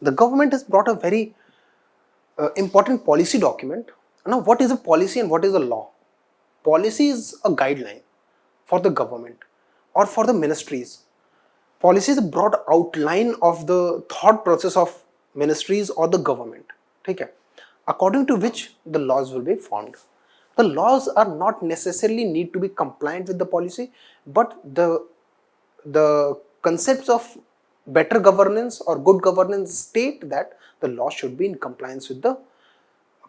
the government has brought a very important policy document. Now, what is a policy and what is a law? Policy is a guideline for the government or for the ministries. Policy is a broad outline of the thought process of ministries or the government. Okay? According to which the laws will be formed. The laws are not necessarily need to be compliant with the policy, but the concepts of better governance or good governance state that the law should be in compliance with the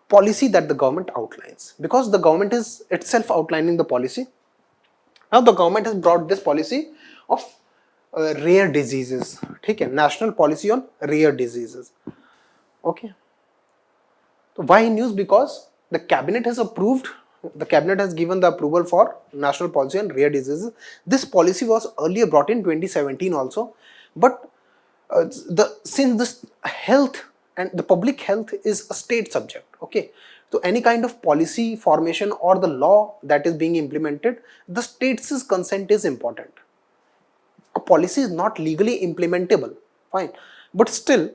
policy that the government outlines, because the government is itself outlining the policy. Now the government has brought this policy of rare diseases. Okay, national policy on rare diseases. Okay, so why news? Because the cabinet has approved, the cabinet has given the approval for national policy on rare diseases. This policy was earlier brought in 2017 also, but since this health and the public health is a state subject. Okay, so any kind of policy formation or the law that is being implemented, the state's consent is important. A policy is not legally implementable, fine, but still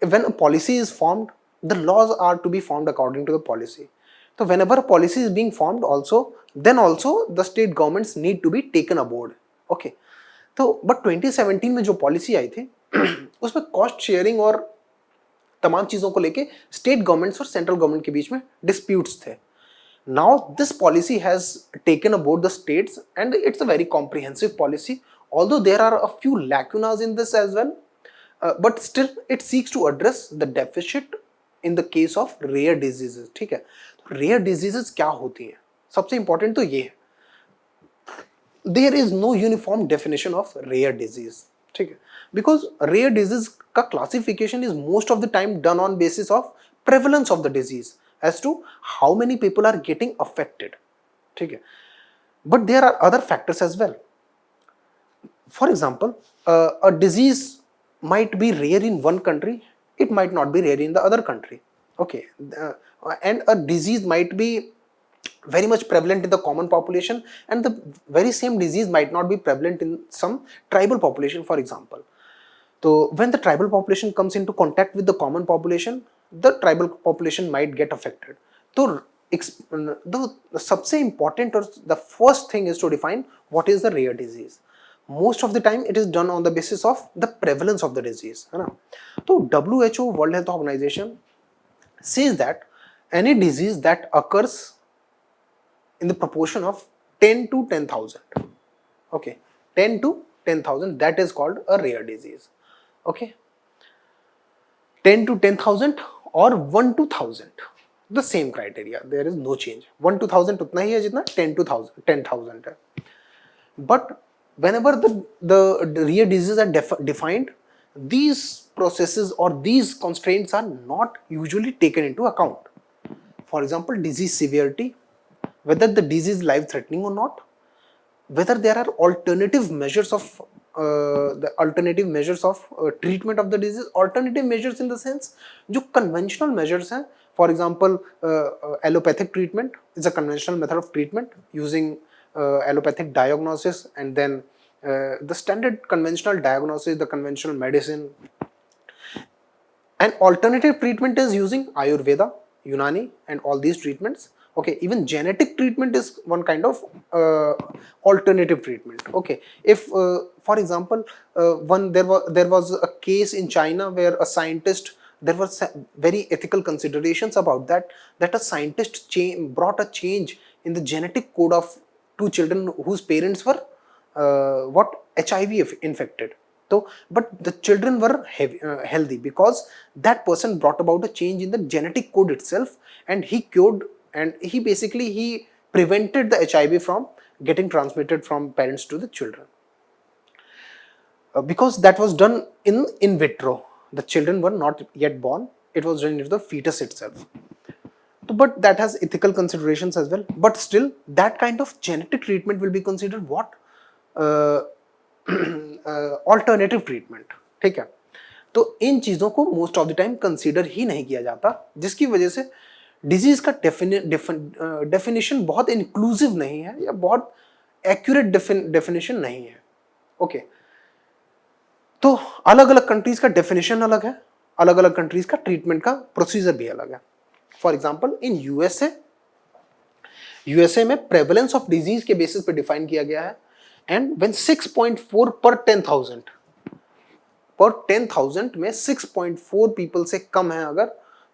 when a policy is formed, the laws are to be formed according to the policy. So whenever a policy is being formed also, then also the state governments need to be taken aboard. Okay, तो but 2017 में जो policy आई थी उसमें cost sharing और तमाम चीज़ों को लेके स्टेट गवर्नमेंट्स और सेंट्रल गवर्नमेंट के बीच में डिस्प्यूट्स थे. Now this policy has taken about the states and it's a very comprehensive policy, although there are a few lacunae in this as well, but still it seeks to address the deficit in the case of rare diseases. ठीक है, rare diseases क्या होती हैं? सबसे important तो ये है, there is no uniform definition of rare disease. ठीक है, because rare disease का classification is most of the time done on basis of prevalence of the disease as to how many people are getting affected. ठीक है, but there are other factors as well. For example, a disease might be rare in one country, it might not be rare in the other country. Okay, and a disease might be very much prevalent in the common population, and the very same disease might not be prevalent in some tribal population, for example. So when the tribal population comes into contact with the common population, the tribal population might get affected. So the सबसे important or the first thing is to define what is the rare disease. Most of the time it is done on the basis of the prevalence of the disease, है ना. तो WHO, World Health Organization, says that any disease that occurs in the proportion of 10 to 10,000. Okay, 10 to 10,000, that is called a rare disease. Okay, 10 to 10,000 or 1 to 1,000, the same criteria, there is no change. 1 to 1,000 उतना ही है जितना 10 to 10,000 है. But whenever the rare diseases are defined, these processes or these constraints are not usually taken into account. For example, disease severity, whether the disease is life threatening or not, whether there are alternative measures of treatment of the disease. Alternative measures in the sense जो conventional measures हैं, for example allopathic treatment is a conventional method of treatment using allopathic diagnosis, and then the standard conventional diagnosis, the conventional medicine. And alternative treatment is using Ayurveda, Unani, and all these treatments. Okay, even genetic treatment is one kind of alternative treatment. Okay, if for example there was a case in China where a scientist, there were very ethical considerations about that a scientist brought a change in the genetic code of two children whose parents were HIV infected. So, but the children were healthy because that person brought about a change in the genetic code itself, and he cured, and he prevented the HIV from getting transmitted from parents to the children. Because that was done in vitro, the children were not yet born, it was done into the fetus itself. But that has ethical considerations as well. But still, that kind of genetic treatment will be considered what? Alternative treatment. ठीक है, तो इन चीज़ों को most of the time consider ही नहीं किया जाता, जिसकी वजह से डिजीज का डेफिनेशन बहुत इंक्लूसिव नहीं है या बहुत एक्यूरेट डेफिनेशन नहीं है. ओके, तो अलग अलग कंट्रीज का डेफिनेशन अलग है, अलग अलग कंट्रीज का ट्रीटमेंट का प्रोसीजर भी अलग है. फॉर एग्जाम्पल इन यूएसए में प्रेवलेंस ऑफ डिजीज के बेसिस पे डिफाइन किया गया है. एंड व्हेन 6.4 पर 10,000 में 6.4 पीपल से कम है अगर,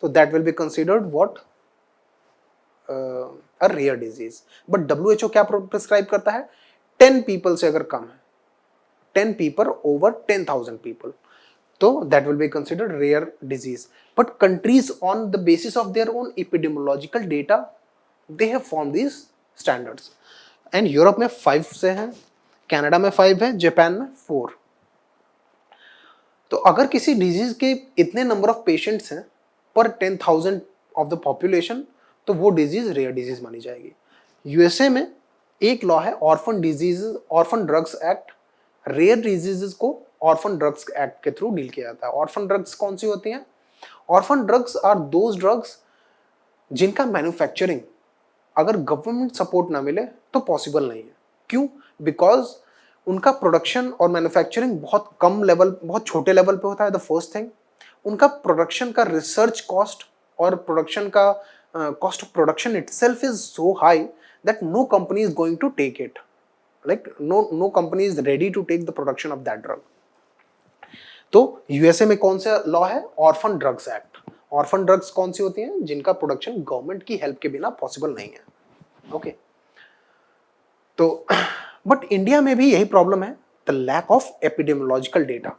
तो that will be considered what, a rare disease. But WHO क्या प्रिस्क्राइब करता है, 10 पीपल से अगर कम है, 10 पीपल ओवर 10,000 पीपल, तो that will be considered rare disease. But countries on the basis of their own epidemiological data, they have formed these standards. And Europe में 5 से हैं, कनाडा में 5 है, जापान में 4. तो अगर किसी डिजीज के इतने नंबर ऑफ पेशेंट्स हैं पर 10,000 ऑफ द पॉपुलेशन, तो वो डिजीज रेयर डिजीज मानी जाएगी. यूएसए में एक लॉ है orphan diseases, orphan drugs act. Rare diseases को ऑर्फन ड्रग्स एक्ट के थ्रू डील किया जाता है. ऑर्फन ड्रग्स कौन सी होती हैं? Orphan drugs are those drugs जिनका मैन्युफैक्चरिंग अगर गवर्नमेंट सपोर्ट ना मिले तो पॉसिबल नहीं है. क्यों? बिकॉज उनका प्रोडक्शन और मैन्युफैक्चरिंग बहुत कम लेवल, बहुत छोटे लेवल पे होता है. द फर्स्ट थिंग, उनका प्रोडक्शन का रिसर्च कॉस्ट और प्रोडक्शन का cost of production itself is so high that no company is going to take it. Like no company is ready to take the production of that drug. तो USA में कौन सा law है? Orphan drugs act. Orphan drugs कौन सी होती हैं? जिनका प्रोडक्शन गवर्नमेंट की हेल्प के बिना पॉसिबल नहीं है. ओके. तो बट इंडिया में भी यही प्रॉब्लम है, the lack of epidemiological data.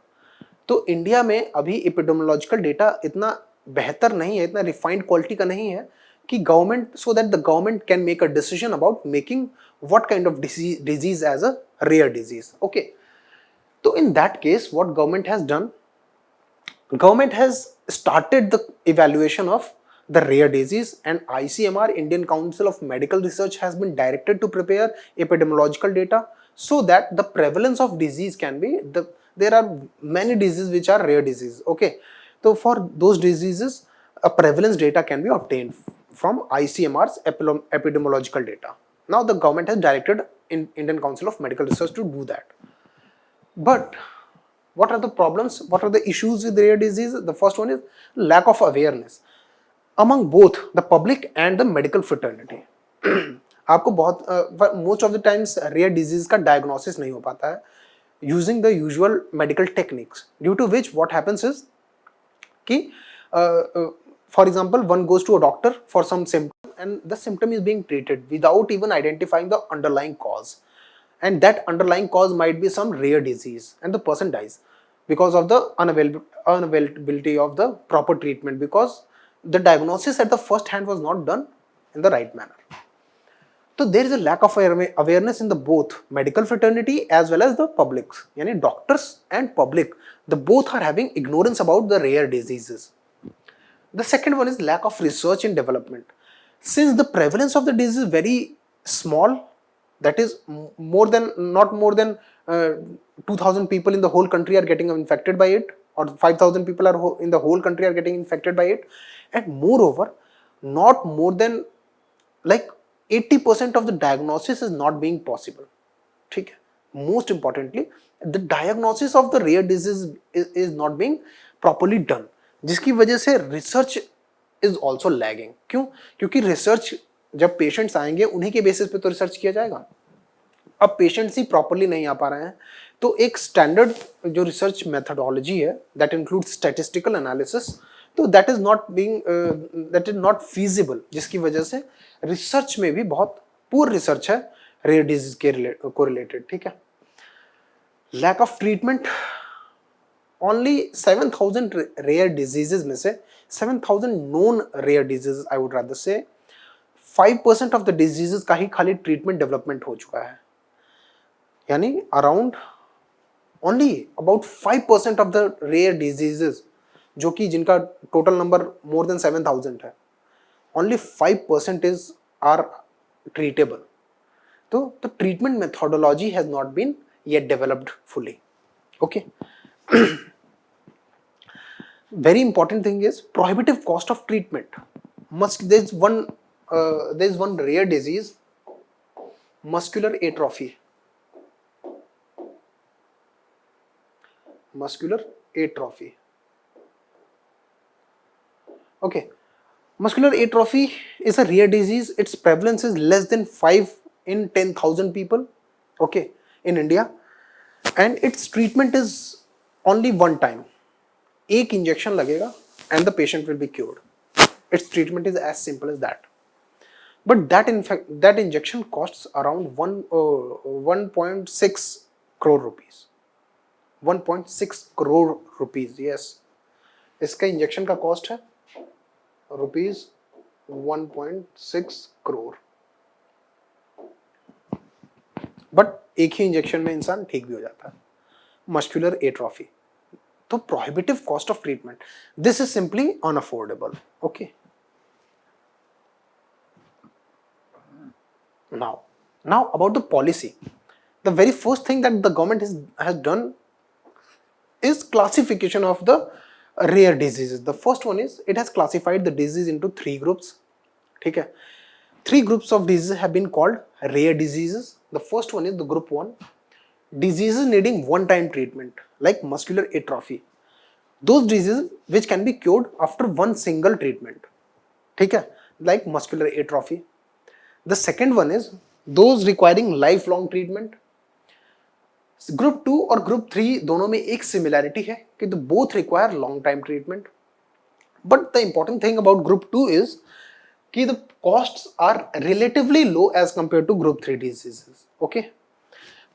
तो इंडिया में अभी एपिडेमियोलॉजिकल डेटा इतना बेहतर नहीं है, इतना रिफाइंड क्वालिटी का नहीं है कि government, so that the government can make a decision about making what kind of disease as a rare disease. Okay, so in that case what government has done, government has started the evaluation of the rare disease, and ICMR, Indian Council of Medical Research, has been directed to prepare epidemiological data so that the prevalence of disease can be there are many diseases which are rare diseases. Okay, so for those diseases a prevalence data can be obtained from ICMR's epidemiological data. Now the government has directed Indian Council of Medical Research to do that. But what are the problems? What are the issues with rare disease? The first one is lack of awareness among both the public and the medical fraternity. आपको बहुत most of the times rare disease का diagnosis नहीं हो पाता है using the usual medical techniques, due to which what happens is कि for example one goes to a doctor for some symptom and the symptom is being treated without even identifying the underlying cause, and that underlying cause might be some rare disease, and the person dies because of the unavailability of the proper treatment, because the diagnosis at the first hand was not done in the right manner. So there is a lack of awareness in the both medical fraternity as well as the public. Yani doctors and public, the both are having ignorance about the rare diseases. The second one is lack of research and development. Since the prevalence of the disease is very small, that is not more than 2,000 people in the whole country are getting infected by it, or 5,000 people are in the whole country are getting infected by it, and moreover not more than like 80% of the diagnosis is not being possible. ठीक है. Most importantly, the diagnosis of the rare disease is not being properly done, जिसकी वजह से research is also lagging. क्यों? क्योंकि research जब patients आएंगे उन्हीं के बेसिस पे तो रिसर्च किया जाएगा. अब पेशेंट्स ही प्रॉपरली नहीं आ पा रहे हैं, तो एक स्टैंडर्ड जो रिसर्च मेथडोलॉजी है दैट इंक्लूड्स स्टैटिस्टिकल एनालिसिस, तो दैट इज नॉट फीजिबल, जिसकी वजह से रिसर्च में भी बहुत पुअर रिसर्च है रेयर डिजीज के को रिलेटेड. ठीक है. Lack of treatment. Only 7,000 rare diseases में से 7,000 known rare diseases, I would rather say 5% of the diseases का ही खाली ट्रीटमेंट डेवलपमेंट हो चुका है. यानी around only about 5% of the rare diseases, जो कि जिनका टोटल नंबर मोर देन 7,000 है, ओनली 5% इज आर ट्रीटेबल. तो the treatment methodology has not been yet developed fully. Okay. Very important thing is prohibitive cost of treatment. There's one rare disease, muscular atrophy. Muscular atrophy. Okay, muscular atrophy is a rare disease. Its prevalence is less than 5 in 10,000 people, okay, in India, and its treatment is only one time. एक injection लगेगा and the patient will be cured. Its treatment is as simple as that. But that in fact that injection costs around 1.6 crore rupees. 1.6 crore rupees. Yes, इसका injection का cost है rupees 1.6 crore. But एक ही injection में इंसान ठीक भी हो जाता है. मस्कुलर एट्रोफी, तो prohibitive cost of treatment, this is simply unaffordable. Okay, now about the policy. The very first thing that the government has done is classification of the rare diseases. The first one is it has classified the disease into 3 groups. ठीक है, 3 groups of diseases have been called rare diseases. The first one is the group 1, diseases needing one time treatment like muscular atrophy. Those diseases which can be cured after one single treatment, ठीक है, like muscular atrophy. The second one is those requiring lifelong treatment. Group 2 और group 3 दोनों में एक similarity है कि both require long time treatment. But the important thing about group 2 is कि the costs are relatively low as compare to group 3 diseases. Okay,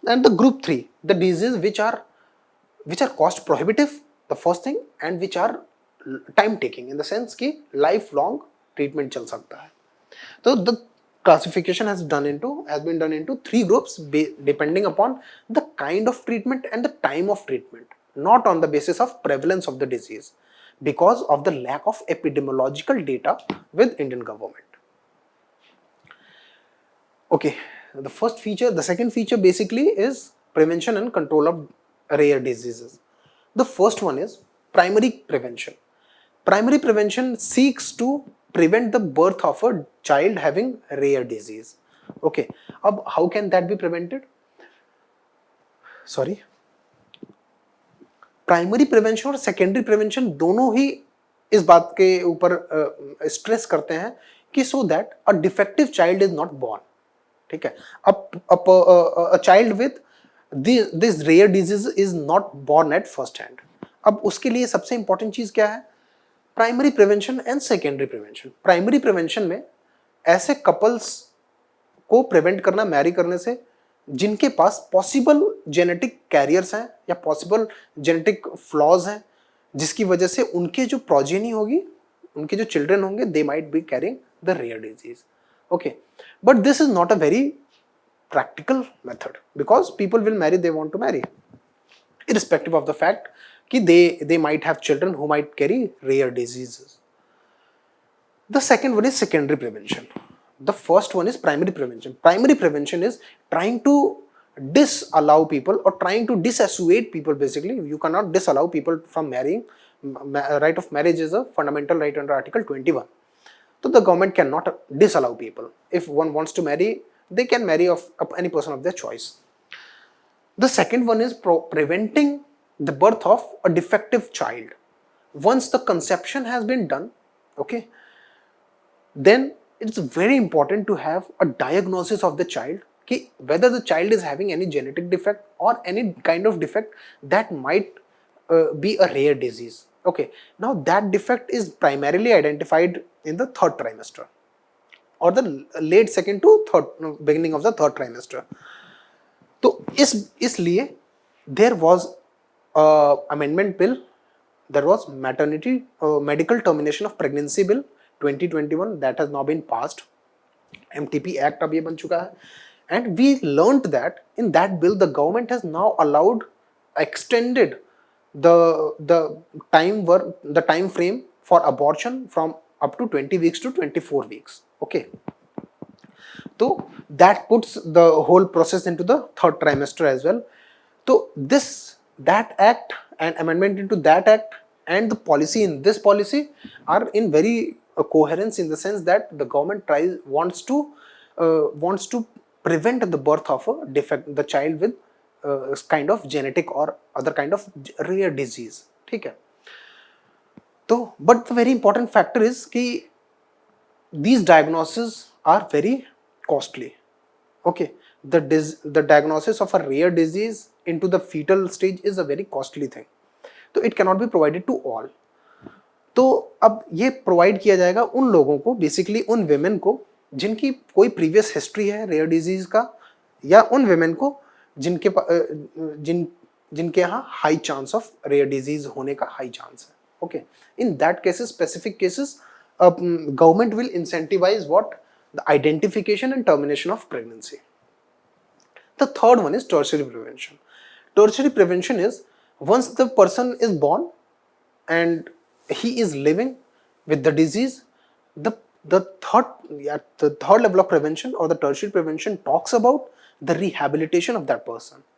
and the group 3, the disease which are cost prohibitive, the first thing, and which are time taking in the sense कि life long treatment चल सकता है. तो the classification has been done into 3 groups depending upon the kind of treatment and the time of treatment, not on the basis of prevalence of the disease, because of the lack of epidemiological data with Indian government. Okay, the second feature basically is prevention and control of rare diseases. The first one is primary prevention. Primary prevention seeks to prevent the birth of a child having rare disease. Okay, अब how can that be prevented? Sorry, primary prevention और secondary prevention दोनों ही इस बात के ऊपर stress करते हैं कि so that a defective child is not born. ठीक है, a child with this rare disease is not born at first hand. अब उसके लिए सबसे इंपॉर्टेंट चीज क्या है? Primary prevention and secondary prevention. Primary prevention में ऐसे कपल्स को प्रिवेंट करना मैरी करने से जिनके पास पॉसिबल जेनेटिक कैरियर्स हैं या पॉसिबल जेनेटिक फ्लॉज हैं, जिसकी वजह से उनके जो प्रोजेनी होगी, उनके जो चिल्ड्रन होंगे, they might be carrying the rare disease. Okay, but this is not a very practical method because people will marry they want to marry irrespective of the fact कि they might have children who might carry rare diseases. The second one is secondary prevention. The first one is primary prevention. Primary prevention is trying to disallow people or trying to disassuade people. Basically, you cannot disallow people from marrying. Right of marriage is a fundamental right under Article 21. So the government cannot disallow people. If one wants to marry, they can marry of any person of their choice. The second one is preventing the birth of a defective child. Once the conception has been done, okay, then it's very important to have a diagnosis of the child, कि whether the child is having any genetic defect or any kind of defect that might be a rare disease. Okay, now that defect is primarily identified in the third trimester or the late second to third, beginning of the third trimester. तो इसलिए there was amendment bill, there was maternity medical termination of pregnancy bill 2021 that has now been passed. MTP Act अब ये बन चुका है, and we learnt that in that bill the government has now allowed extended the time frame for abortion from up to 20 weeks to 24 weeks. Okay, so that puts the whole process into the third trimester as well. So that act and amendment into that act and the policy in this policy are in very coherence, in the sense that the government wants to prevent the birth of a defect, the child with kind of genetic or other kind of rare disease. ठीक है, तो but the very important factor is कि these diagnoses are very costly. Okay, the diagnosis of a rare disease into the fetal stage is a very costly thing, so it cannot be provided to all. तो अब ये provide किया जाएगा उन लोगों को, basically उन विमेन को जिनकी कोई प्रीवियस हिस्ट्री है रेयर डिजीज का, या उन विमेन को जिनके यहाँ high chance of rare disease होने का हाई चांस है. Okay, in that cases, specific cases, government will incentivize what? The identification and termination of pregnancy. The third one is tertiary prevention. Tertiary prevention is once the person is born and he is living with the disease, the third level of prevention or the tertiary prevention talks about the rehabilitation of that person.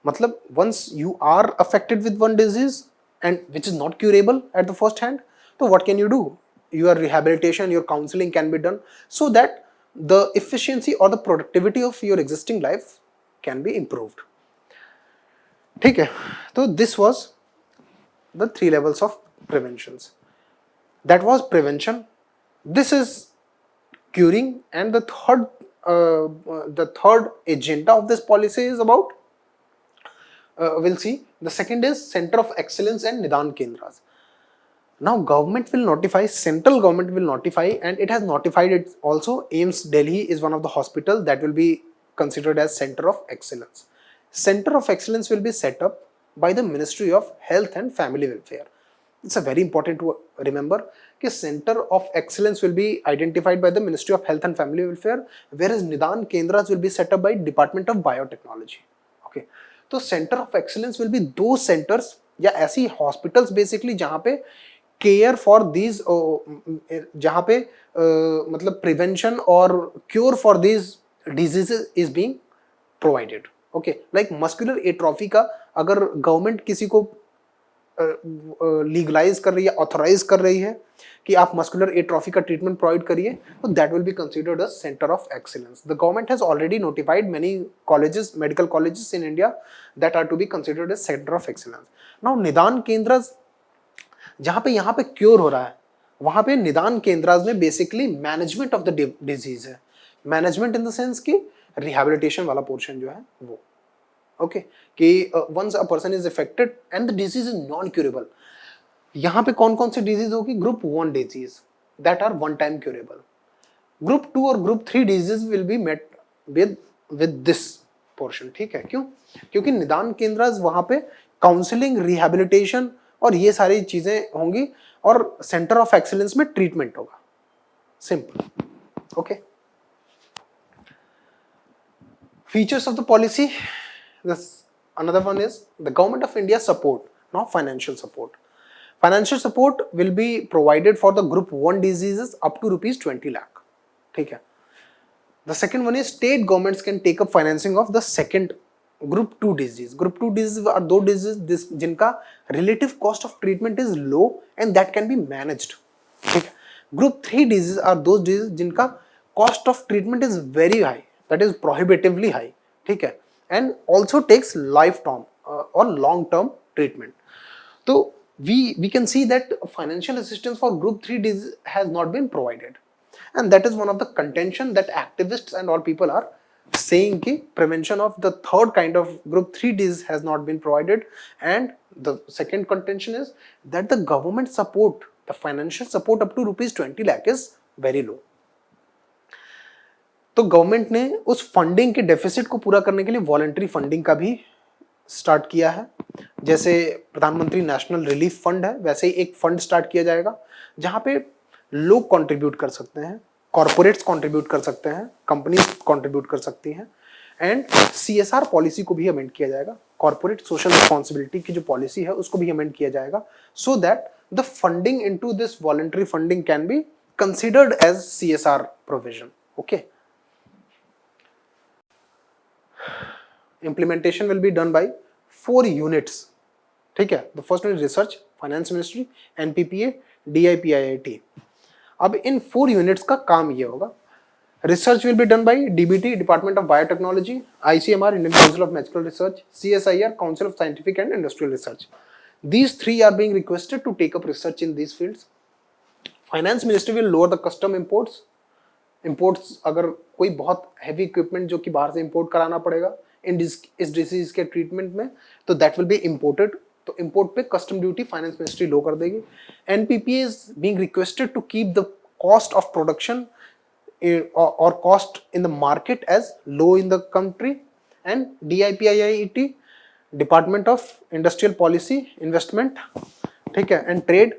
मतलब once you are affected with one disease and which is not curable at the first hand, so what can you do? Your rehabilitation, your counseling can be done so that the efficiency or the productivity of your existing life can be improved. ठीक है, तो this was the 3 levels of preventions. That was prevention. This is curing, and the third agenda of this policy is about, we'll see. The second is Center of Excellence and Nidan Kendras. Now government will notify, central government will notify, and it has notified it also. AIIMS Delhi is one of the hospitals that will be considered as Center of Excellence. Center of Excellence will be set up by the Ministry of Health and Family Welfare. It's a very important to remember कि Center of Excellence will be identified by the Ministry of Health and Family Welfare, whereas Nidan Kendras will be set up by Department of Biotechnology. Okay, तो Center of Excellence will be those centers या ऐसी hospitals basically जहाँ पे care for these, जहां पे मतलब prevention और cure for these diseases is being provided. Okay, like muscular atrophy का अगर गवर्नमेंट किसी को लीगलाइज कर रही है, ऑथोराइज कर रही है कि आप मस्कुलर एट्रोफी का ट्रीटमेंट प्रोवाइड करिए, तो that will be considered a centre of excellence. The government has already notified many colleges, medical colleges in India that are to be considered as centre of excellence. Now Nidan Kendra, जहां पे यहाँ पे cure हो रहा है, वहां पे निदान केंद्राज में basically management of the disease है. मैनेजमेंट इन द सेंस कि रिहैबिलिटेशन वाला पोर्शन जो है वो. ओके, कि once a person is affected and the disease is non curable, यहाँ पे कौन कौन सी डिजीज होगी? Group 1 disease that are one time curable. Group 2 और group 3 disease will be met with this portion. ठीक है, क्यों? क्योंकि निदान केंद्राज वहां पे काउंसलिंग, रिहैबिलिटेशन और ये सारी चीजें होंगी, और सेंटर ऑफ एक्सीलेंस में ट्रीटमेंट होगा. Simple. Okay, features of the policy. Another one is the government of India support, now financial support. Financial support will be provided for the group 1 diseases up to rupees 20 lakh. ठीक है. The second one is state governments can take up financing of the second group 2 disease. Group 2 disease are those diseases जिनका relative cost of treatment is low and that can be managed. ठीक है. Group 3 diseases are those diseases जिनका cost of treatment is very high, that is prohibitively high. ठीक है, and also takes lifetime or long term treatment. So we can see that financial assistance for group 3 disease has not been provided, and that is one of the contention that activists and all people are saying कि prevention of the third kind of group 3 disease has not been provided. And the second contention is that the government support, the financial support up to rupees 20 lakh is very low. तो government ने उस funding के deficit को पूरा करने के लिए voluntary funding का भी स्टार्ट किया है. जैसे प्रधानमंत्री नेशनल रिलीफ फंड है, वैसे ही एक फंड स्टार्ट किया जाएगा जहां पे लोग कंट्रीब्यूट कर सकते हैं, कॉर्पोरेट्स कंट्रीब्यूट कर सकते हैं, कंपनीज कंट्रीब्यूट कर सकती हैं, एंड CSR पॉलिसी को भी अमेंड किया जाएगा. कॉर्पोरेट सोशल रिस्पॉन्सिबिलिटी की जो पॉलिसी है उसको भी अमेंड किया जाएगा, so that the funding into this voluntary funding can be considered as CSR provision. Okay, implementation will be done by 4 units. ठीक है, the first one is research, finance ministry, NPPA, DIPIIT. अब इन 4 units का काम ये होगा. Research will be done by DBT, Department of Biotechnology, ICMR, Indian Council of Medical Research, CSIR, Council of Scientific and Industrial Research. These three are being requested to take up research in these fields. Finance Ministry will lower the custom imports. Imports अगर कोई बहुत heavy equipment जो कि बाहर से import कराना पड़ेगा इस disease के treatment में, तो that will be imported. तो import पे custom duty finance ministry low कर देगी. NPPA is being requested to keep the cost of production or cost in the market as low in the country. And DIPIIT, Department of Industrial Policy, Investment, ठीक है, and Trade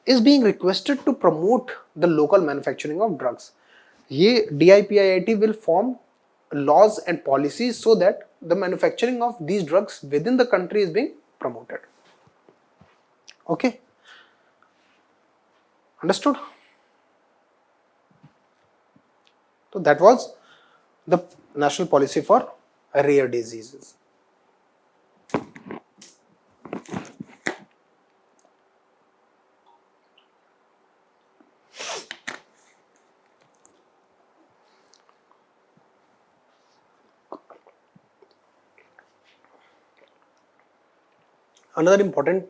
is being requested to promote the local manufacturing of drugs. ये DIPIIT will form laws and policies so that the manufacturing of these drugs within the country is being promoted. Okay, understood? So that was the national policy for rare diseases. Another important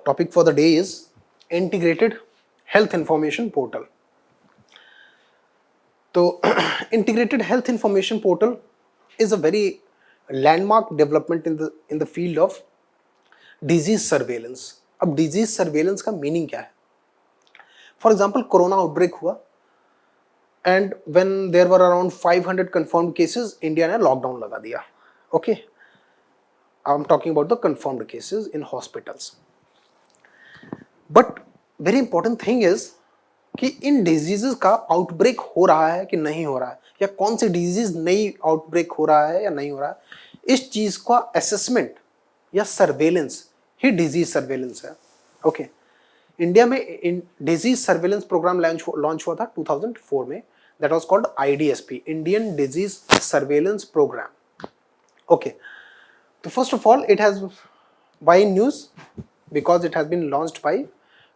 topic for the day is integrated health information portal. So integrated health information portal is a very landmark development in the field of disease surveillance. अब disease surveillance का meaning क्या है? For example, corona outbreak हुआ and when there were around 500 confirmed cases, India ने lockdown लगा दिया. Okay, I'm talking about the confirmed cases in hospitals. But very important thing is कि इन diseases का outbreak हो रहा है कि नहीं हो रहा है, या कौन सी डिजीज नई आउटब्रेक हो रहा है या नहीं हो रहा है, इस चीज का असेसमेंट या सर्वेलेंस ही डिजीज सर्वेलेंस है. ओके, इंडिया में डिजीज सर्वेलेंस प्रोग्राम लॉन्च हुआ था 2004 में, that was called IDSP, Indian disease surveillance programme. Okay, तो first of all it has by news because it has been launched by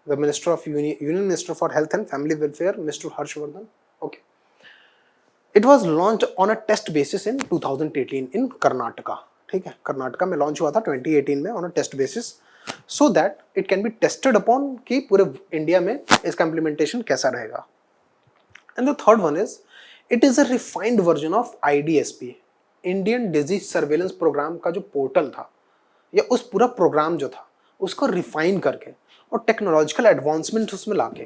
the Minister of Union Minister for Health and Family Welfare, Mr. Harshvardhan. Okay, it was launched on a test basis in 2018 in Karnataka. ठीक है, कर्नाटका में launch हुआ था 2018 में on a test basis, so that it can be tested upon कि पूरे India में इसका implementation कैसा रहेगा. And the third one is it is a refined version of IDSP, Indian Disease Surveillance Program का जो पोर्टल था या उस पूरा प्रोग्राम जो था उसको रिफाइन करके और टेक्नोलॉजिकल एडवांसमेंट उसमें लाके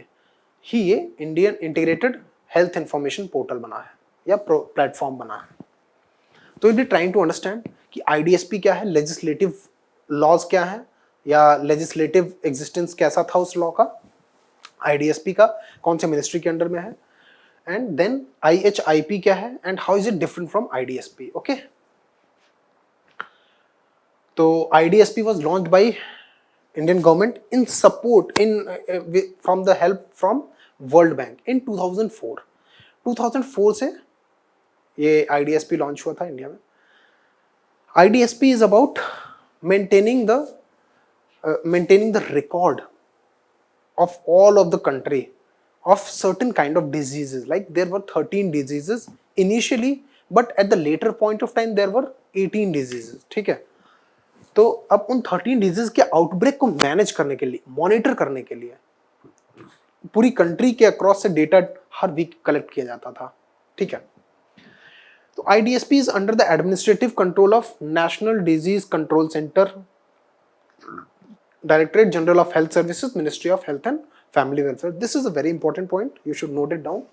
ही ये Indian integrated health information portal बना है या प्लेटफॉर्म बना है. तो इट ट्राइंग टू अंडरस्टैंड कि IDSP क्या है, लेजिस्लेटिव लॉज क्या है या लेजिस्लेटिव एग्जिस्टेंस कैसा था उस लॉ का, IDSP का कौन से मिनिस्ट्री के अंडर में है, एंड देन IHIP क्या है and how is it different from IDSP. Okay, तो IDSP was launched by Indian government in support from the help from World Bank in 2004. 2004 से ये IDSP लॉन्च हुआ था इंडिया में. IDSP is about maintaining the record of all of the country of certain kind of diseases. Like there were 13 diseases initially, but at the later point of time there were 18 diseases. ठीक है, तो अब उन 13 disease के outbreak को manage करने के लिए, मॉनिटर करने के लिए पूरी कंट्री के अक्रॉस से डेटा हर वीक कलेक्ट किया जाता था. ठीक है, तो IDSP is under the administrative control of national disease control centre, directorate general of health services, ministry of health and family welfare. This is a very important point, you should note it down.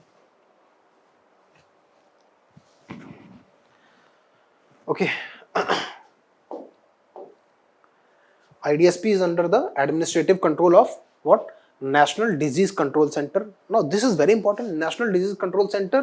Okay, IDSP is under the administrative control of what? National Disease Control Center. Now this is very important. National Disease Control Center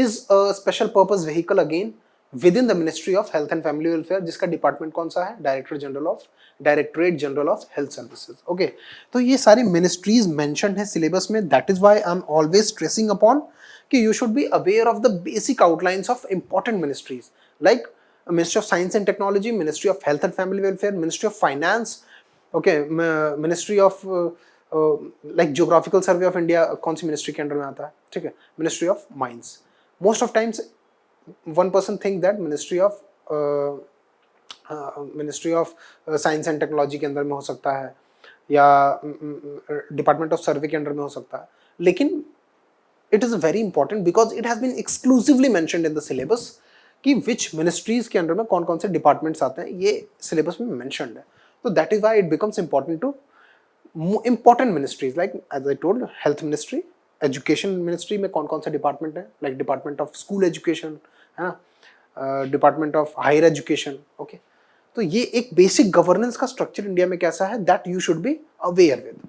is a special purpose vehicle again within the Ministry of Health and Family Welfare, जिसका department कौन सा है? Directorate General of Health Services. Okay, तो ये सारी ministries mentioned है syllabus में. That is why I am always stressing upon कि you should be aware of the basic outlines of important ministries like Ministry of Science and Technology, Ministry of Health and Family Welfare, Ministry of Finance, okay, Ministry of like Geographical Survey of India कौन सी ministry के under में आता है? ठीक है, Ministry of Mines. Most of times one person think that Ministry of ministry of science and technology के अंदर में हो सकता है, या डिपार्टमेंट ऑफ सर्वे के अंडर में हो सकता है, लेकिन it is very important because it has been exclusively mentioned in the syllabus कि विच मिनिस्ट्रीज के अंडर में कौन कौन से डिपार्टमेंट्स आते हैं, ये सिलेबस में मेंशन्ड है. तो that is why it becomes important to important ministries like as I told health ministry, education ministry में कौन कौन से डिपार्टमेंट है, like department of school education है ना, department of higher education. Okay, तो ये एक बेसिक गवर्नेंस का स्ट्रक्चर इंडिया में कैसा है that you should be aware with.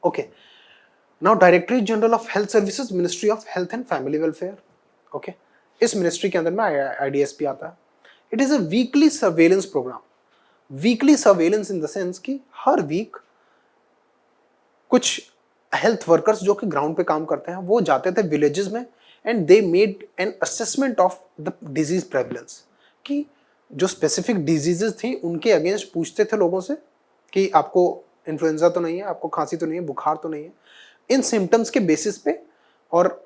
Okay, now directorate general of health services, ministry of health and family welfare. Okay, इस मिनिस्ट्री के अंदर में IDSP आता है. It is a weekly surveillance programme. Weekly surveillance in the sense कि हर week कुछ health workers जो कि ग्राउंड पे काम करते हैं वो जाते थे विलेजेस में and they made an assessment of the disease prevalence, कि जो स्पेसिफिक डिजीजेस थी उनके अगेंस्ट पूछते थे लोगों से कि आपको इन्फ्लुएंजा तो नहीं है, आपको खांसी तो नहीं है, बुखार तो नहीं है, इन सिम्टम्स के बेसिस पे, और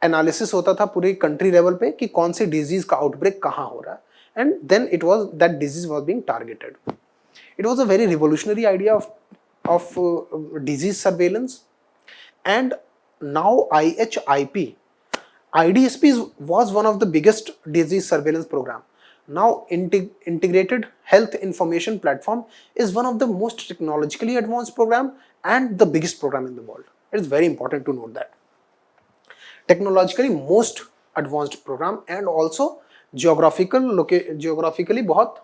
एनालिसिस होता था पूरी कंट्री लेवल पे कि कौन सी डिजीज का आउटब्रेक कहाँ हो रहा है, and then it was that disease was being targeted. It was a very revolutionary idea of disease surveillance. And now IDSP was one of the biggest disease surveillance program. Now integrated health information platform is one of the most technologically advanced program and the biggest program in the world. It is very important to note that. Technologically most advanced program and also geographically बहुत